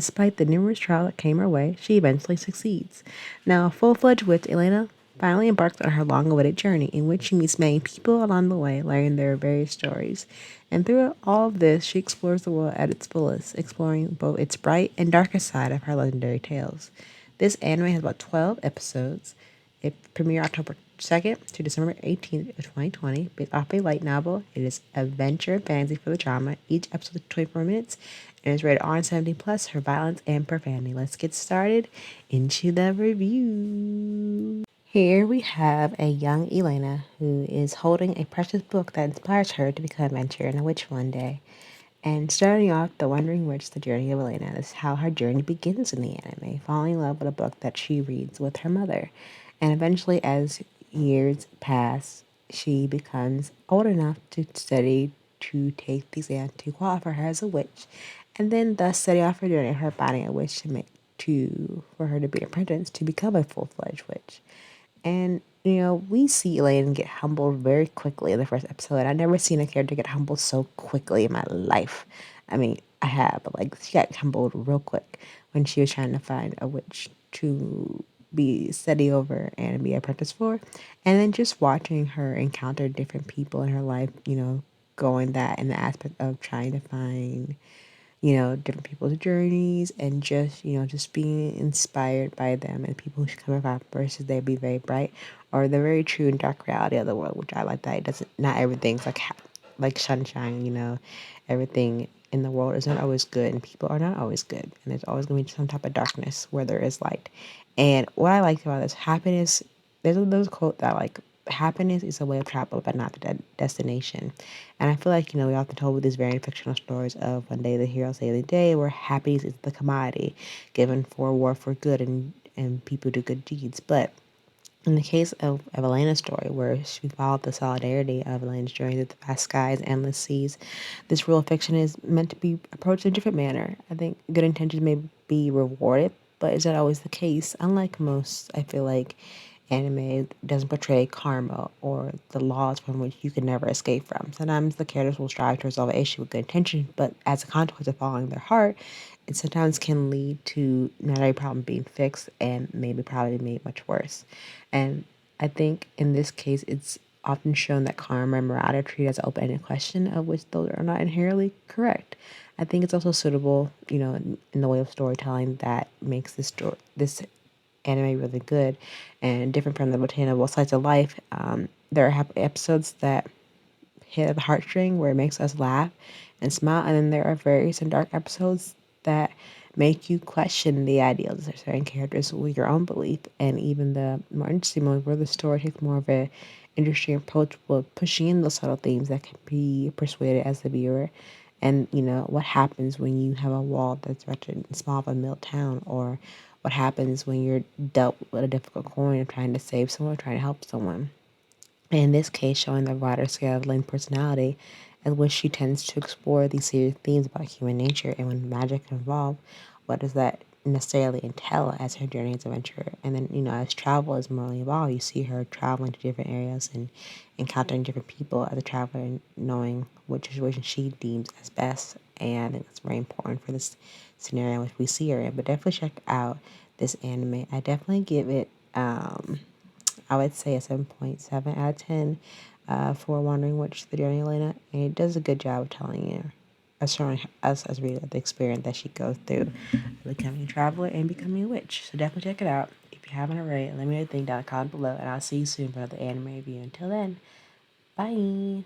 despite the numerous trials that came her way, she eventually succeeds. Now, full-fledged witch Elaina finally embarks on her long-awaited journey in which she meets many people along the way, learning their various stories. And through all of this, she explores the world at its fullest, exploring both its bright and darkest side of her legendary tales. This anime has about 12 episodes. It premiered October 2nd to December 18th of 2020, based off a light novel. It is adventure and fantasy for the drama. Each episode is 24 minutes and is rated R 17 plus for violence and profanity. Let's get started into the review. Here we have a young Elaina who is holding a precious book that inspires her to become an adventurer and a witch one day. And starting off, The Wandering Witch, The Journey of Elaina. This is how her journey begins in the anime, falling in love with a book that she reads with her mother. And eventually, as years pass, she becomes old enough to study to take the exam to qualify her as a witch, and then thus setting off her journey, her finding a witch for her to be apprenticed to become a full-fledged witch. And, we see Elaine get humbled very quickly in the first episode. I've never seen a character get humbled so quickly in my life. I mean, I have, but like, she got humbled real quick when she was trying to find a witch to be study over and be apprentice for. And then just watching her encounter different people in her life, going that in the aspect of trying to find different people's journeys and just being inspired by them and people who come about versus they be very bright or the very true and dark reality of the world, which I like that it doesn't, not everything's like sunshine, everything in the world is not always good and people are not always good. And there's always going to be some type of darkness where there is light. And what I like about this happiness, there's a quote that like, happiness is a way of travel, but not the destination. And I feel like, we often told these very fictional stories of one day the hero save the day, where happiness is the commodity given for war for good and people do good deeds. But in the case of Elena's story, where she followed the solidarity of Elena's journey through the vast skies, endless seas, this real fiction is meant to be approached in a different manner. I think good intentions may be rewarded, but is that always the case? Unlike most, I feel like anime doesn't portray karma or the laws from which you can never escape from. Sometimes the characters will strive to resolve an issue with good intention, but as a consequence of following their heart, it sometimes can lead to not every problem being fixed and maybe probably made much worse. And I think in this case, it's often shown that karma and morality are treated as an open-ended question of which those are not inherently correct. I think it's also suitable, in the way of storytelling that makes this anime really good and different from the botanica sides of life. There are episodes that hit at the heartstring where it makes us laugh and smile, and then there are very some dark episodes that make you question the ideals of certain characters with your own belief, and even the more interesting ones where the story takes more of a interesting approach with pushing in those subtle themes that can be persuaded as the viewer. And what happens when you have a wall that's wretched and small of a mill town, or what happens when you're dealt with a difficult coin of trying to save someone or trying to help someone. In this case, showing the broader scale of Lynn's personality, in which she tends to explore these serious themes about human nature and when magic is involved, what does that necessarily entail as her journey as adventurer? And then, as travel is more involved, you see her traveling to different areas and encountering different people as a traveler and knowing what situation she deems as best. And I think that's very important for this scenario in which we see her in. But definitely check out this anime. I definitely give it I would say a 7.7 out of 10 for Wandering Witch, The Journey of Elena. And it does a good job of telling you, showing us as readers the experience that she goes through becoming a traveler and becoming a witch. So definitely check it out. If you haven't already, let me know your thing down in the comment below, and I'll see you soon for another anime review. Until then, bye!